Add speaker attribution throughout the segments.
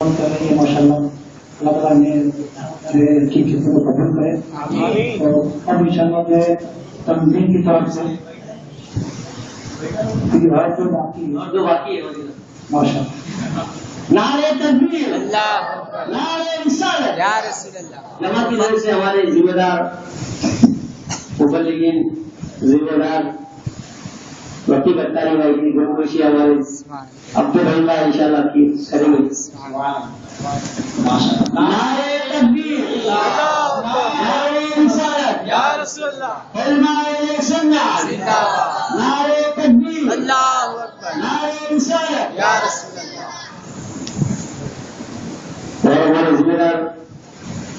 Speaker 1: कर रही है माशाल्लाह। अल्लाह ताला ने की किस्मत को कबूल करे। तो अब इंशाल्लाह जो है तंजीम की तरफ से जो बाकी है माशाल्लाह। नारे तकबीर, नारे रिसालत, या रसूल अल्लाह। जमात की तरफ से हमारे जिम्मेदार मुबल्लिगीन, जिम्मेदार वकी बत्तारी भाई की गुरगोशी हमारे अब्दुल भाई का इंशाल्लाह की करेंगे। नारे तकबीर, नारे रिसालत, या रसूल अल्लाह, कलमाए सुन्नत जिंदाबाद। नारे तकबीर, अल्लाहू अकबर, नारे रिसालत, या रसूल अल्लाह। और हमारे जिम्मेदार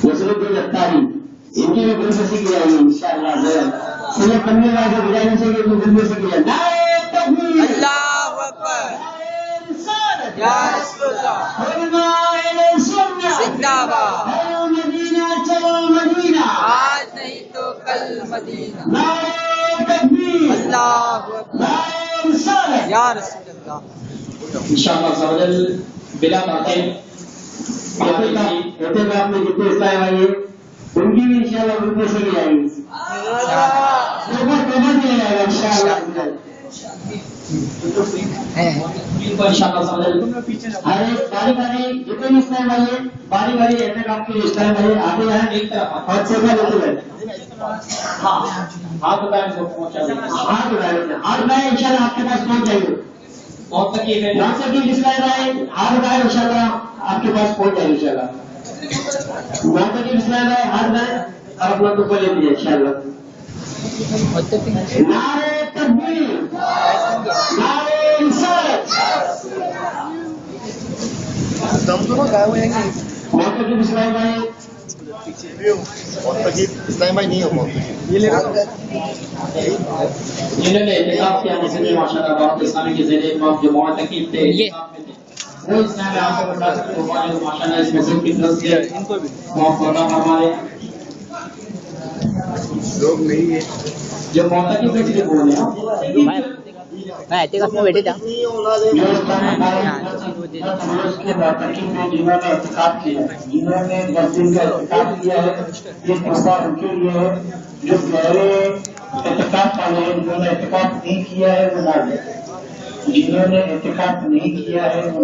Speaker 1: नसरुद्दीन अत्तारी, इनकी भी गुरगोशी की जाएगी इंशाल्लाह। सैयद पन्ने वाले से बुझाने से कि गुरगोशी की जाए। नारे तकबीर, अल्लाहू अकबर, या रसूल अल्लाह, जिंदाबाद। मदीना चलो मदीना, आज नहीं तो कल मदीना। नारे तकबीर, अल्लाहू अकबर, या रसूल अल्लाह। इंशाअल्लाह ज़वजल बिला बातें होते में आपने जितने इस्लाम भाई है उनकी भी इंशाअल्लाह उनको से की जाएगी। अरे बारी बारी जितने भी इस्लाम भाई है बारी बारी ऐसे काम के इस्लाम भाई आगे यहाँ एक तरफ और छोटा लेते हैं। हाँ हाथ उठाए हाथ उठाए इंशाल्लाह आपके पास पहुंच जाएंगे। बहुत तकलीफ है इस्लाम भाई हाथ उठाए इंशाल्लाह आपके पास पहुंच जाएंगे इंशाल्लाह। बहुत तकलीफ इस्लाम भाई हाथ उठाए और अपना तो ले लीजिए इंशाल्लाह। नारे तकबीर, नारे रिसालत।
Speaker 2: दम तो गायब हो जाएंगे।
Speaker 1: बहुत तकलीफ इस्लाम भाई
Speaker 2: इस्लाम भाई नहीं हो ये ले
Speaker 1: जिन्होंने इंतखाब किया मुस्लिम माशाल्लाह बहुत इस्लामी के ज़रिए इमाम जो बहुत तकलीफ थे वो इस्लाम में आपको बता सकते हो माशाल्लाह इस मस्जिद की तरफ से इनको भी हमारे
Speaker 2: लोग नहीं है
Speaker 1: जो मोहतकी पे से बोल रहे हैं
Speaker 3: मैं ऐसे का बैठे था
Speaker 1: उसके मोहतकी पे जिन्होंने इत्तेकाद किया जिन्होंने 10 दिन का इत्तेकाद किया है ये तोहफा उनके लिए है। जो गहरे इत्तेकाद वाले हैं जिन्होंने इत्तेकाद नहीं किया है वो ना दे, जिन्होंने इत्तेकाद नहीं किया है